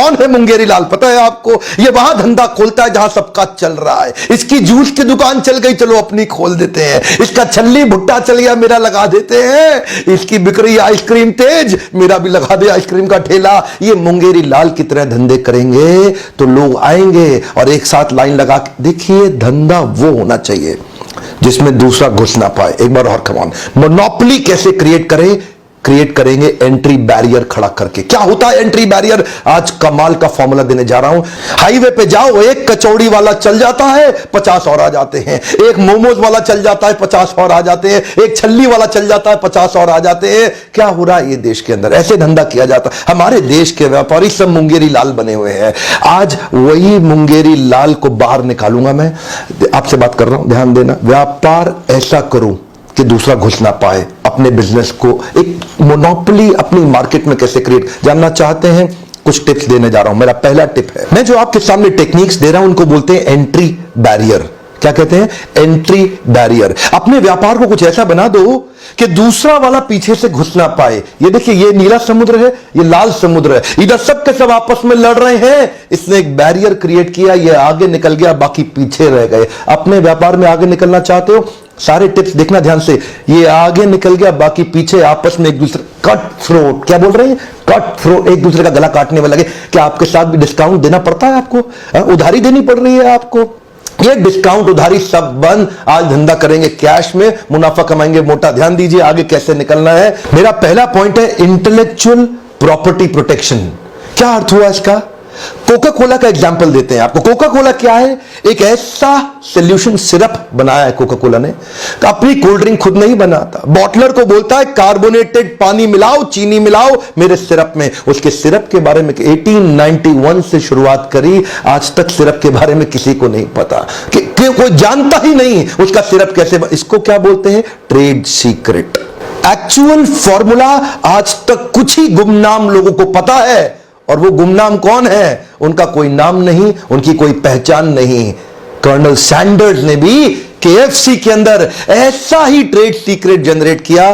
कौन है मुंगेरी लाल पता है आपको? ये वहां धंधा खोलता है जहां सबका चल रहा है। इसकी जूस की दुकान चल गई, चलो अपनी खोल देते हैं। इसका छल्ली भुट्टा चल गया, मेरा लगा देते हैं। इसकी बिक रही आइसक्रीम तेज, मेरा भी लगा दे आइसक्रीम का ठेला। ये मुंगेरी लाल की तरह धंधे करेंगे तो लोग आएंगे और एक साथ लाइन लगा के। देखिए, धंधा वो होना चाहिए जिसमें दूसरा घुस ना पाए। एक बार और कमान, मोनोपोली कैसे क्रिएट करेंगे? एंट्री बैरियर खड़ा करके। क्या होता है एंट्री बैरियर? आज कमाल का फॉर्मूला देने जा रहा हूं। हाईवे पे जाओ, एक कचौड़ी वाला चल जाता है, 50 और आ जाते हैं। एक मोमोज वाला चल जाता है, 50 और आ जाते हैं। एक छल्ली वाला चल जाता है, 50 और आ जाते हैं। क्या हो रहा है ये देश के अंदर? ऐसे धंधा किया जाता है। हमारे देश के व्यापारी सब मुंगेरी लाल बने हुए हैं। आज वही मुंगेरी लाल को बाहर निकालूंगा। मैं आपसे बात कर रहा हूं, ध्यान देना। व्यापार ऐसा करूं कि दूसरा घुस ना पाए। अपने बिजनेस को एक मोनोपोली अपनी मार्केट में कैसे क्रिएट जानना चाहते हैं? कुछ टिप्स देने जा रहा हूं। मेरा पहला टिप है, मैं जो आपके सामने टेक्निक्स दे रहा हूं उनको बोलते हैं एंट्री बैरियर। क्या कहते हैं? Entry barrier. अपने व्यापार को कुछ ऐसा बना दो कि दूसरा वाला पीछे से घुस ना पाए। ये देखिए, ये नीला समुद्र है, ये लाल समुद्र है, इधर सब के सब आपस में लड़ रहे हैं। इसने एक बैरियर क्रिएट किया, ये आगे निकल गया, बाकी पीछे रह गए। अपने व्यापार में आगे निकलना चाहते हो? सारे टिप्स देखना ध्यान से। ये आगे निकल गया, बाकी पीछे, आपस में एक दूसरे कट थ्रोट। क्या बोल रहे हैं? कट थ्रोट, एक दूसरे का गला काटने वाले लगे। क्या आपके साथ भी डिस्काउंट देना पड़ता है आपको? उधारी देनी पड़ रही है आपको? ये डिस्काउंट उधारी सब बंद। आज धंधा करेंगे कैश में, मुनाफा कमाएंगे मोटा। ध्यान दीजिए आगे कैसे निकलना है। मेरा पहला पॉइंट है इंटेलेक्चुअल प्रॉपर्टी प्रोटेक्शन। क्या अर्थ हुआ इसका? कोका कोला का एग्जाम्पल देते हैं आपको। कोका कोला क्या है? एक ऐसा सोल्यूशन सिरप बनाया है कोका कोला ने। अपनी कोल्ड ड्रिंक खुद नहीं बनाता, बॉटलर को बोलता है कार्बोनेटेड पानी मिलाओ, चीनी मिलाओ मेरे सिरप में। उसके सिरप के बारे में 1891 से शुरुआत करी, आज तक सिरप के बारे में किसी को नहीं पता कि कोई जानता ही नहीं उसका सिरप कैसे। इसको क्या बोलते हैं? Trade secret. एक्चुअल फॉर्मूला आज तक कुछ ही गुमनाम लोगों को पता है, और वो गुमनाम कौन है? उनका कोई नाम नहीं, उनकी कोई पहचान नहीं। कर्नल सैंडर्स ने भी केएफसी के अंदर ऐसा ही ट्रेड सीक्रेट जनरेट किया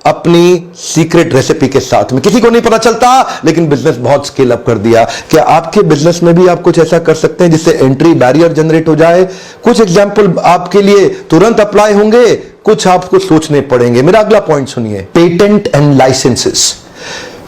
अपनी सीक्रेट रेसिपी के साथ में। किसी को नहीं पता चलता, लेकिन बिजनेस बहुत स्केल अप कर दिया। क्या आपके बिजनेस में भी आप कुछ ऐसा कर सकते हैं जिससे एंट्री बैरियर जनरेट हो जाए? कुछ एग्जांपल आपके लिए तुरंत अप्लाई होंगे, कुछ आपको सोचने पड़ेंगे। मेरा अगला पॉइंट सुनिए, patent and licenses.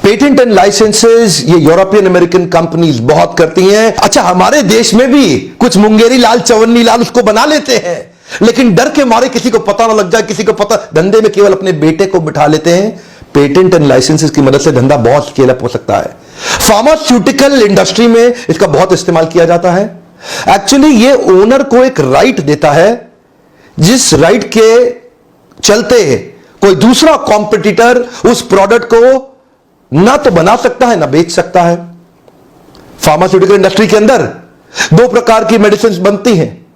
Patent and licenses ये यूरोपियन अमेरिकन कंपनीज बहुत करती हैं। अच्छा, हमारे देश में भी कुछ मुंगेरी लाल, चवन्नी लाल उसको बना लेते हैं, लेकिन डर के मारे किसी को पता ना लग जाए, किसी को पता, धंधे में केवल अपने बेटे को बिठा लेते हैं। पेटेंट एंड लाइसेंसेस की मदद से धंधा बहुत स्केल अप हो सकता है। फार्मास्यूटिकल इंडस्ट्री में इसका बहुत इस्तेमाल किया जाता है। एक्चुअली ये ओनर को एक राइट देता है, जिस राइट के चलते कोई दूसरा कॉम्पिटिटर उस प्रोडक्ट को ना तो बना सकता है ना बेच सकता है। फार्मास्यूटिकल इंडस्ट्री के अंदर दो प्रकार की मेडिसिन बनती हैं,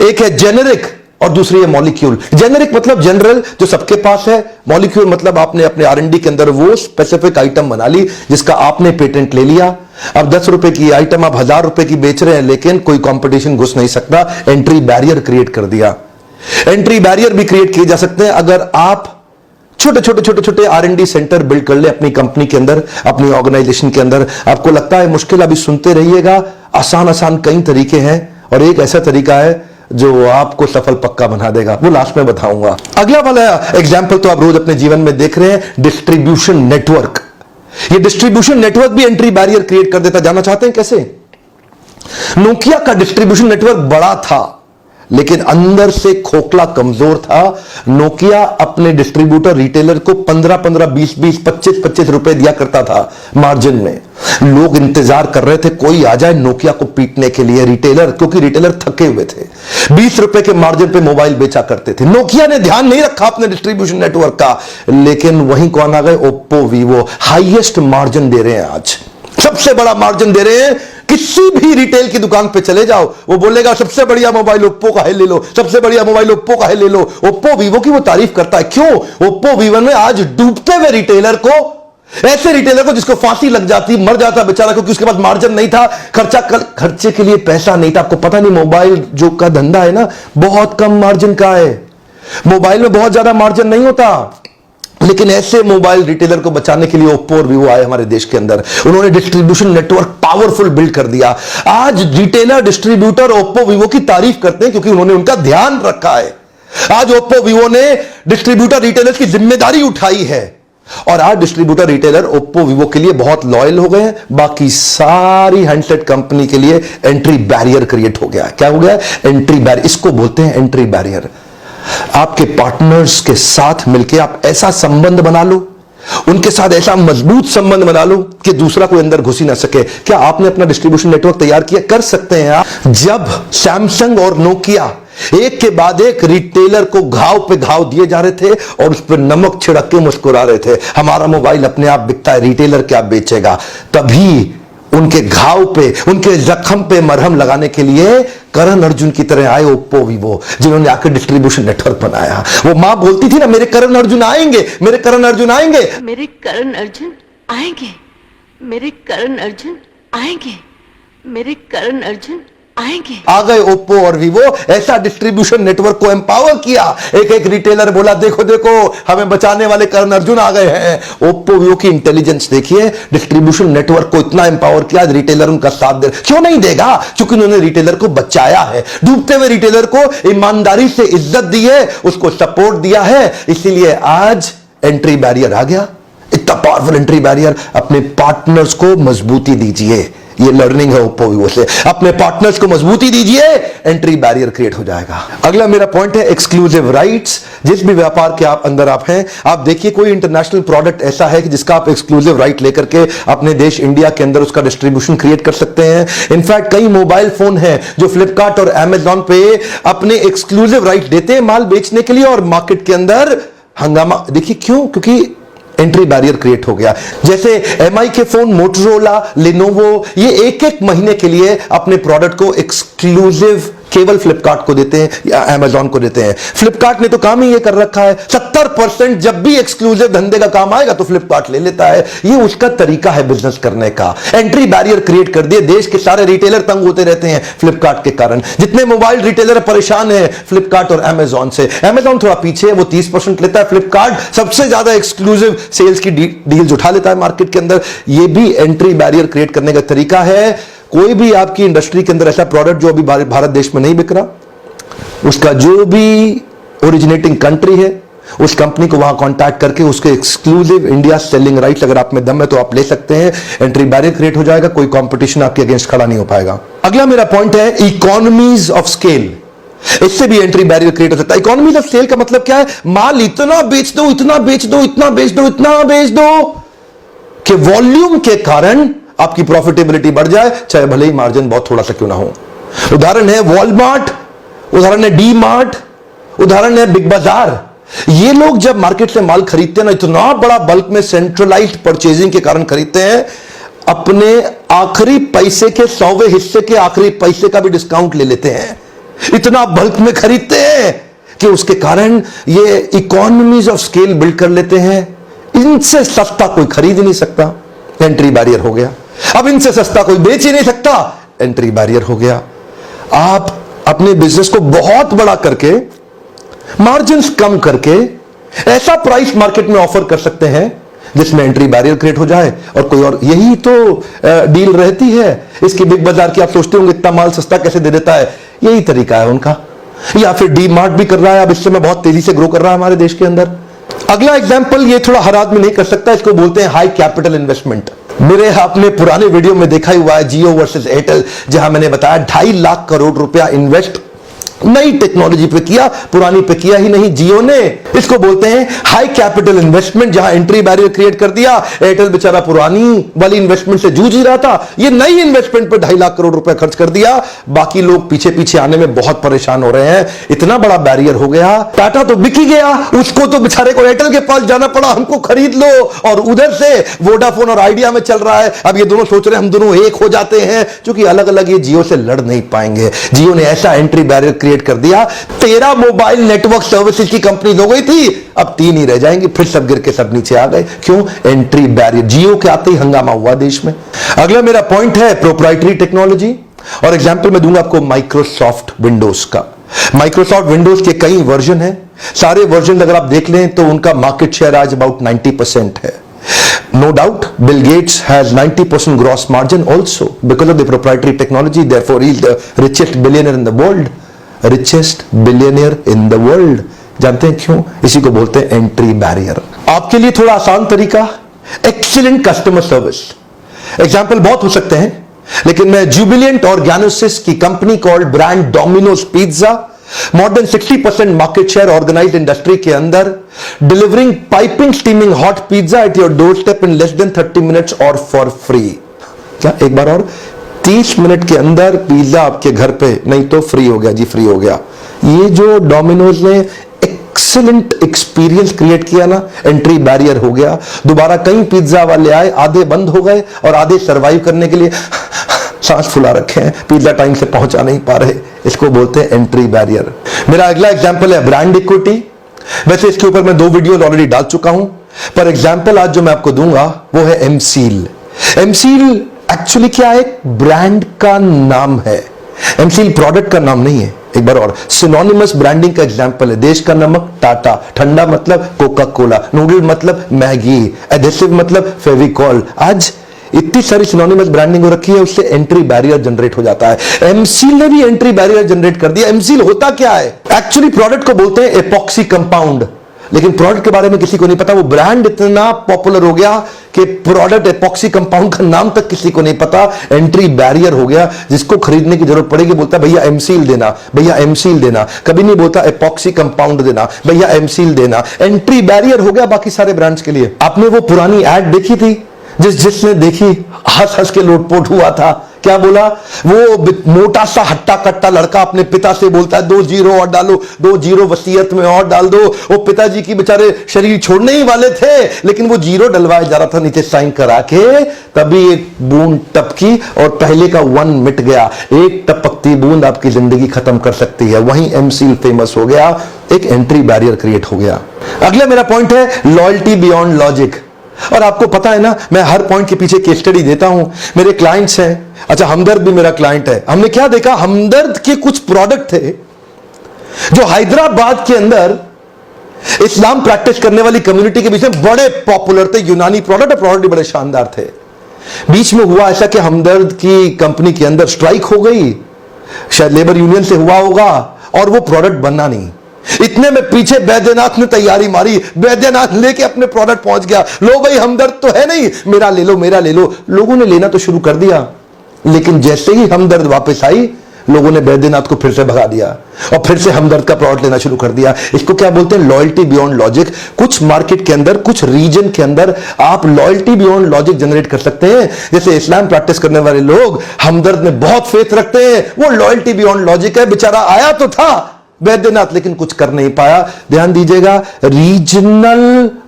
एक है जेनेरिक और दूसरी है मॉलिक्यूल। जेनेरिक मतलब जनरल, जो सबके पास है। मॉलिक्यूल मतलब आपने अपने आर&डी के अंदर वो स्पेसिफिक आइटम बना ली जिसका आपने पेटेंट ले लिया। अब 10 रुपए की आइटम आप 1000 रुपए की बेच रहे हैं, लेकिन कोई कंपटीशन घुस नहीं सकता। एंट्री बैरियर क्रिएट कर दिया। एंट्री बैरियर भी क्रिएट किए जा सकते हैं अगर आप छोटे आर&डी सेंटर बिल्ड कर ले अपनी कंपनी के अंदर, अपनी ऑर्गेनाइजेशन के अंदर। आपको लगता है मुश्किल, अभी सुनते रहिएगा। आसान कई तरीके हैं, और एक ऐसा तरीका है जो आपको सफल पक्का बना देगा, वो लास्ट में बताऊंगा। अगला वाला एग्जाम्पल तो आप रोज अपने जीवन में देख रहे हैं, डिस्ट्रीब्यूशन नेटवर्क। ये डिस्ट्रीब्यूशन नेटवर्क भी एंट्री बैरियर क्रिएट कर देता। जानना चाहते हैं कैसे? नोकिया का डिस्ट्रीब्यूशन नेटवर्क बड़ा था, लेकिन अंदर से खोखला, कमजोर था। नोकिया अपने डिस्ट्रीब्यूटर रिटेलर को 15-15, 20-20, 25-25 रुपए दिया करता था मार्जिन में। लोग इंतजार कर रहे थे कोई आ जाए नोकिया को पीटने के लिए, रिटेलर, क्योंकि रिटेलर थके हुए थे। 20 रुपए के मार्जिन पे मोबाइल बेचा करते थे। नोकिया ने ध्यान नहीं रखा अपने डिस्ट्रीब्यूशन नेटवर्क का, लेकिन वहीं कौन आ गए? Oppo, Vivo. Highest margin they रहे हैं आज, सबसे बड़ा मार्जिन दे रहे हैं। किसी भी रिटेल की दुकान पे चले जाओ, वो बोलेगा सबसे बढ़िया मोबाइल ओप्पो का है, ले लो। सबसे बढ़िया मोबाइल ओप्पो का है, ले लो। ओप्पो वीवो की वो तारीफ करता है। क्यों? ओप्पो वीवो में आज डूबते हुए रिटेलर को, ऐसे रिटेलर को जिसको फांसी लग जाती, मर जाता बेचारा, क्योंकि उसके पास मार्जिन नहीं था, खर्चे के लिए पैसा नहीं था। आपको पता नहीं मोबाइल जो का धंधा है ना, बहुत कम मार्जिन का है। मोबाइल में बहुत ज्यादा मार्जिन नहीं होता। लेकिन ऐसे मोबाइल रिटेलर को बचाने के लिए ओप्पो और वीवो आए हमारे देश के अंदर। उन्होंने डिस्ट्रीब्यूशन नेटवर्क पावरफुल बिल्ड कर दिया। आज रिटेलर डिस्ट्रीब्यूटर ओप्पो वीवो की तारीफ करते हैं क्योंकि उन्होंने उनका ध्यान रखा है। आज ओप्पो वीवो ने डिस्ट्रीब्यूटर रिटेलर्स की जिम्मेदारी उठाई है और आज डिस्ट्रीब्यूटर रिटेलर ओप्पो वीवो के लिए बहुत लॉयल हो गए हैं। बाकी सारी हैंडसेट कंपनी के लिए एंट्री बैरियर क्रिएट हो गया है। क्या हो गया? Entry barrier. इसको बोलते हैं एंट्री बैरियर। आपके पार्टनर्स के साथ मिलकर आप ऐसा संबंध बना लो, उनके साथ ऐसा मजबूत संबंध बना लो कि दूसरा कोई अंदर घुस ही ना सके। क्या आपने अपना डिस्ट्रीब्यूशन नेटवर्क तैयार किया? कर सकते हैं आप। जब सैमसंग और नोकिया एक के बाद एक रिटेलर को घाव पे घाव दिए जा रहे थे और उस पर नमक छिड़क के मुस्कुरा रहे थे, हमारा मोबाइल अपने आप बिकता है, रिटेलर क्या बेचेगा, तभी उनके घाव पे, उनके जख्म पे मरहम लगाने के लिए करण अर्जुन की तरह आए ओप्पो वीवो, जिन्होंने आकर डिस्ट्रीब्यूशन नेटवर्क बनाया। वो मां बोलती थी ना, मेरे करण अर्जुन आएंगे, मेरे करण अर्जुन आएंगे, मेरे करण अर्जुन आएंगे, मेरे करण अर्जुन आएंगे, मेरे करण अर्जुन आएंगे। आ गए ओप्पो और वीवो, ऐसा डिस्ट्रीब्यूशन नेटवर्क को एम्पावर किया। एक एक रिटेलर बोला, देखो देखो हमें बचाने वाले करण अर्जुन आ गए हैं। ओप्पो वीवो की इंटेलिजेंस देखिए, डिस्ट्रीब्यूशन नेटवर्क को इतना एम्पावर किया, रिटेलर उनका साथ दे। क्यों नहीं देगा? क्योंकि उन्होंने रिटेलर को बचाया है, डूबते हुए रिटेलर को ईमानदारी से इज्जत दी है, उसको सपोर्ट दिया है। इसीलिए आज एंट्री बैरियर आ गया, इतना पावरफुल एंट्री बैरियर। अपने पार्टनर्स को मजबूती दीजिए, ये लर्निंग है ओप्पो वीवो से। अपने पार्टनर्स को मजबूती दीजिए, एंट्री बैरियर क्रिएट हो जाएगा। अगला मेरा पॉइंट है एक्सक्लूसिव राइट्स। जिस भी व्यापार के आप अंदर आप हैं, आप देखिए कोई इंटरनेशनल प्रोडक्ट ऐसा है कि जिसका आप एक्सक्लूसिव राइट लेकर के अपने देश इंडिया के अंदर उसका डिस्ट्रीब्यूशन क्रिएट कर सकते हैं। इनफैक्ट कई मोबाइल फोन हैं जो फ्लिपकार्ट और अमेजॉन पे अपने एक्सक्लूसिव राइट देते हैं माल बेचने के लिए और मार्केट के अंदर हंगामा। देखिए क्यों? क्योंकि एंट्री बैरियर क्रिएट हो गया। जैसे एमआई के फोन, मोटोरोला, लेनोवो, ये एक एक महीने के लिए अपने प्रोडक्ट को एक्सक्लूसिव केवल फ्लिपकार्ट को देते हैं या अमेजॉन को देते हैं। फ्लिपकार्ट ने तो काम ही ये कर रखा है, 70% जब भी एक्सक्लूसिव धंधे का काम आएगा तो फ्लिपकार्ट ले लेता है। ये उसका तरीका है बिजनेस करने का। एंट्री बैरियर क्रिएट कर दिए। देश के सारे रिटेलर तंग होते रहते हैं फ्लिपकार्ट के कारण। जितने मोबाइल रिटेलर परेशान है फ्लिपकार्ट और अमेजॉन से। अमेजॉन थोड़ा पीछे है, वो 30% लेता है। फ्लिपकार्ट सबसे ज्यादा एक्सक्लूसिव सेल्स की डील्स उठा लेता है मार्केट के अंदर। ये भी एंट्री बैरियर क्रिएट करने का तरीका है। कोई भी आपकी इंडस्ट्री के अंदर ऐसा प्रोडक्ट जो अभी भारत देश में नहीं बिक रहा, उसका जो भी ओरिजिनेटिंग कंट्री है उस कंपनी को वहां कांटेक्ट करके उसके एक्सक्लूसिव इंडिया सेलिंग राइट्स, अगर आप में दम है तो आप ले सकते हैं। एंट्री बैरियर क्रिएट हो जाएगा, कोई कंपटीशन आपके अगेंस्ट खड़ा नहीं हो पाएगा। अगला मेरा पॉइंट है इकोनॉमीज ऑफ स्केल। इससे भी एंट्री बैरियर क्रिएट हो सकता है। इकोनॉमीज ऑफ स्केल का मतलब क्या है? माल इतना बेच दो, इतना बेच दो, इतना बेच दो, इतना बेच दो कि वॉल्यूम के कारण आपकी प्रॉफिटेबिलिटी बढ़ जाए, चाहे भले ही मार्जिन बहुत थोड़ा सा क्यों ना हो। उदाहरण है वॉलमार्ट, उदाहरण है डी मार्ट, उदाहरण है बिग बाजार। ये लोग जब मार्केट से माल खरीदते हैं ना, इतना बड़ा बल्क में सेंट्रलाइज्ड परचेजिंग के कारण खरीदते हैं, अपने आखिरी पैसे के 100वें हिस्से के आखिरी पैसे का भी डिस्काउंट ले लेते हैं। इतना बल्क में खरीदते हैं कि उसके कारण ये इकोनॉमीज ऑफ स्केल बिल्ड कर लेते हैं। इनसे सस्ता कोई खरीद ही नहीं सकता, एंट्री बैरियर हो गया। अब इनसे सस्ता कोई बेच ही नहीं सकता, एंट्री बैरियर हो गया। आप अपने बिजनेस को बहुत बड़ा करके, मार्जिन्स कम करके ऐसा प्राइस मार्केट में ऑफर कर सकते हैं जिसमें एंट्री बैरियर क्रिएट हो जाए और कोई और। यही तो डील रहती है इसकी बिग बाजार की। आप सोचते होंगे इतना माल सस्ता कैसे दे देता है, यही तरीका है उनका। या फिर डी मार्ट भी कर रहा है, अब इससे में बहुत तेजी से ग्रो कर रहा है हमारे देश के अंदर। अगला एग्जांपल, ये थोड़ा हर आदमी नहीं कर सकता, इसको बोलते हैं हाई कैपिटल इन्वेस्टमेंट। मेरे आपने पुराने वीडियो में देखा ही हुआ है जियो वर्सेस एयरटेल, जहां मैंने बताया 2.5 लाख करोड़ रुपया इन्वेस्ट नई टेक्नोलॉजी पे किया, पुरानी पे किया ही नहीं जियो ने। इसको बोलते हैं हाई कैपिटल इन्वेस्टमेंट, जहां एंट्री बैरियर क्रिएट कर दिया। एयरटेल बेचारा पुरानी वाली इन्वेस्टमेंट से जूझ ही रहा था, ये नई इन्वेस्टमेंट पे 2.5 लाख करोड़ रुपया खर्च कर दिया। बाकी लोग पीछे पीछे आने में बहुत परेशान हो रहे हैं, इतना बड़ा बैरियर हो गया। टाटा तो बिक ही गया, उसको तो बेचारे को एयरटेल के पास जाना पड़ा, हमको खरीद लो। और उधर से वोडाफोन और आइडिया में चल रहा है। अब ये दोनों सोच रहे हैं हम दोनों एक हो जाते हैं, क्योंकि अलग अलग ये जियो से लड़ नहीं पाएंगे। जियो ने ऐसा एंट्री बैरियर क्रिएट कर दिया, 13 मोबाइल नेटवर्क सर्विसेज की कंपनी हो गई थी, अब 3 ही रह जाएंगी, फिर सब गिर के सब नीचे आ गए। क्यों? Entry barrier. जियो के आते ही हंगामा हुआ देश में। अगला मेरा पॉइंट है प्रोप्राइटरी टेक्नोलॉजी, और एग्जांपल मैं दूंगा आपको माइक्रोसॉफ्ट विंडोज का। माइक्रोसॉफ्ट विंडोज के कई वर्जन हैं, सारे वर्जन अगर आप देख लें तो उनका मार्केट शेयर आज अबाउट 90% है. No doubt, Bill Gates has 90% gross margin also because of the proprietary technology. Therefore, he is the richest billionaire in the world. Richest billionaire in the world. जानते हैं क्यों? इसी को बोलते हैं एंट्री बैरियर. आपके लिए थोड़ा आसान तरीका, एक्सीलेंट कस्टमर सर्विस. एग्जाम्पल बहुत हो सकते हैं, लेकिन मैं जुबिलियंट ऑर्गेनोसिस की company called brand Domino's pizza, more than 60% market share organised industry के अंदर, delivering piping steaming hot pizza at your doorstep in less than 30 minutes और फॉर फ्री. क्या एक बार और 30 मिनट के अंदर पिज्जा आपके घर पे, नहीं तो फ्री हो गया जी, फ्री हो गया. ये जो डोमिनोज ने एक्सीलेंट एक्सपीरियंस क्रिएट किया ना, एंट्री बैरियर हो गया. दोबारा कई पिज्जा वाले आए, आधे बंद हो गए और आधे सरवाइव करने के लिए सांस फुला रखे हैं, पिज्जा टाइम से पहुंचा नहीं पा रहे. इसको बोलते हैं एंट्री बैरियर. मेरा अगला एग्जांपल है ब्रांड इक्विटी. वैसे इसके ऊपर मैं 2 वीडियो ऑलरेडी डाल चुका हूं, पर एग्जांपल आज जो मैं आपको दूंगा वो है एमसील. एमसील एक्चुअली क्या है? ब्रांड का नाम है. एमसील प्रोडक्ट का नाम नहीं है. एक बार और, सिनोनिमस ब्रांडिंग का एग्जांपल है. देश का नमक टाटा, ठंडा मतलब कोका कोला, नूडल मतलब मैगी, एडेसिव मतलब फेविकॉल. आज इतनी सारी सिनोनिमस ब्रांडिंग हो रखी है, उससे एंट्री बैरियर जनरेट हो जाता है. एमसील ने भी एंट्री बैरियर जनरेट कर दिया. एमसील होता क्या है? एक्चुअली प्रोडक्ट को बोलते हैं एपॉक्सी कंपाउंड, लेकिन प्रोडक्ट के बारे में किसी को नहीं पता. वो ब्रांड इतना पॉपुलर हो गया कि प्रोडक्ट एपॉक्सी कंपाउंड का नाम तक किसी को नहीं पता. एंट्री बैरियर हो गया. जिसको खरीदने की जरूरत पड़ेगी बोलता है भैया एमसील देना, भैया एमसील देना. कभी नहीं बोलता एपॉक्सी कंपाउंड देना, भैया एमसील देना. एंट्री बैरियर हो गया बाकी सारे ब्रांड्स के लिए. आपने वो पुरानी एड देखी थी, जिसने देखी हंस हंस के लोटपोट हुआ था. क्या बोला? वो मोटा सा हट्टा कट्टा लड़का अपने पिता से बोलता है 2 जीरो और डालो, 2 जीरो वसीयत में और डाल दो. वो पिताजी की बेचारे शरीर छोड़ने ही वाले थे, लेकिन वो जीरो डलवाया जा रहा था नीचे साइन करा के. तभी एक बूंद टपकी और पहले का 1 मिट गया. एक टपकती बूंद आपकी जिंदगी खत्म कर सकती है. वहीं एमसील फेमस हो गया. एक एंट्री बैरियर क्रिएट हो गया. अगला मेरा पॉइंट है लॉयल्टी बियॉन्ड लॉजिक. और आपको पता है ना, मैं हर पॉइंट के पीछे केस स्टडी देता हूं. मेरे क्लाइंट्स हैं. अच्छा, हमदर्द भी मेरा क्लाइंट है. हमने क्या देखा, हमदर्द के कुछ प्रोडक्ट थे जो हैदराबाद के अंदर इस्लाम प्रैक्टिस करने वाली कम्युनिटी के बीच में बड़े पॉपुलर थे. यूनानी प्रोडक्ट, प्रोडक्ट भी बड़े शानदार थे. बीच में हुआ ऐसा कि हमदर्द की कंपनी के अंदर स्ट्राइक हो गई, शायद लेबर यूनियन से हुआ होगा, और वो प्रोडक्ट बनना नहीं. इतने में पीछे बैद्यनाथ ने तैयारी मारी. बैद्यनाथ लेके अपने प्रोडक्ट पहुंच गया. लो भाई, हमदर्द तो है नहीं, मेरा ले लो, मेरा ले लो. लोगों ने लेना तो शुरू कर दिया, लेकिन जैसे ही हमदर्द वापस आई, लोगों ने बैद्यनाथ को फिर से भगा दिया और फिर से हमदर्द का प्रोडक्ट लेना शुरू कर दिया. इसको क्या बोलते हैं? Loyalty beyond logic. कुछ मार्केट के अंदर, कुछ रीजन के अंदर आप लॉयल्टी बियॉन्ड लॉजिक जनरेट कर सकते हैं. जैसे इस्लाम प्रैक्टिस करने वाले लोग हमदर्द में बहुत फेथ रखते हैं. वो लॉयल्टी बियॉन्ड लॉजिक है. बेचारा आया तो था बैद्यनाथ, लेकिन कुछ कर नहीं पाया. ध्यान दीजिएगा, रीजनल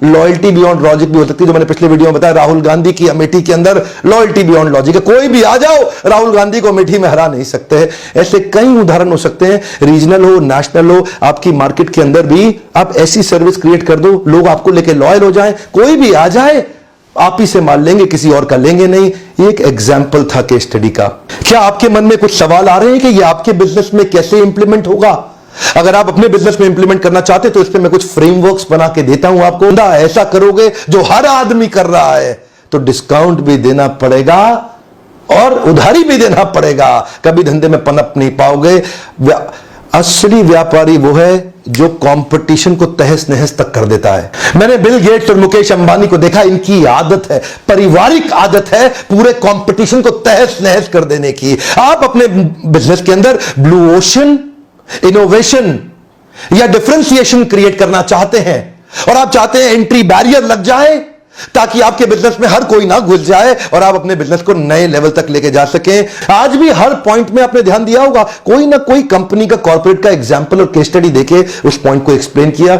लॉयल्टी बियॉन्ड लॉजिक भी हो सकती है. जो मैंने पिछले वीडियो में बताया, राहुल गांधी की अमेठी के अंदर लॉयल्टी बियॉन्ड लॉजिक है. कोई भी आ जाओ, राहुल गांधी को अमेठी में हरा नहीं सकते. ऐसे कई उदाहरण हो सकते हैं. रीजनल हो, नेशनल हो, आपकी मार्केट के अंदर भी आप ऐसी सर्विस क्रिएट कर दो, लोग आपको लेके लॉयल हो जाए. कोई भी आ जाए, आप ही से माल लेंगे, किसी और का लेंगे नहीं. एक एग्जाम्पल था केस स्टडी का. क्या आपके मन में कुछ सवाल आ रहे हैं कि यह आपके बिजनेस में कैसे इंप्लीमेंट होगा? अगर आप अपने बिजनेस में इंप्लीमेंट करना चाहते तो इस पे मैं कुछ फ्रेमवर्क्स बना के देता हूं आपको. ऐसा करोगे जो हर आदमी कर रहा है तो डिस्काउंट भी देना पड़ेगा और उधारी भी देना पड़ेगा. कभी धंधे में पनप नहीं पाओगे. असली व्यापारी वो है जो कंपटीशन को तहस नहस तक कर देता है. मैंने बिल गेट्स और मुकेश अंबानी को देखा. इनकी आदत है, पारिवारिक आदत है, पूरे कंपटीशन को तहस नहस कर देने की. आप अपने बिजनेस के अंदर ब्लू ओशन इनोवेशन या डिफरेंशिएशन क्रिएट करना चाहते हैं और आप चाहते हैं एंट्री बैरियर लग जाए ताकि आपके बिजनेस में हर कोई ना घुस जाए और आप अपने बिजनेस को नए लेवल तक लेके जा सकें. आज भी हर पॉइंट में आपने ध्यान दिया होगा, कोई ना कोई कंपनी का, कॉर्पोरेट का एग्जांपल और केस स्टडी देके उस पॉइंट को एक्सप्लेन किया.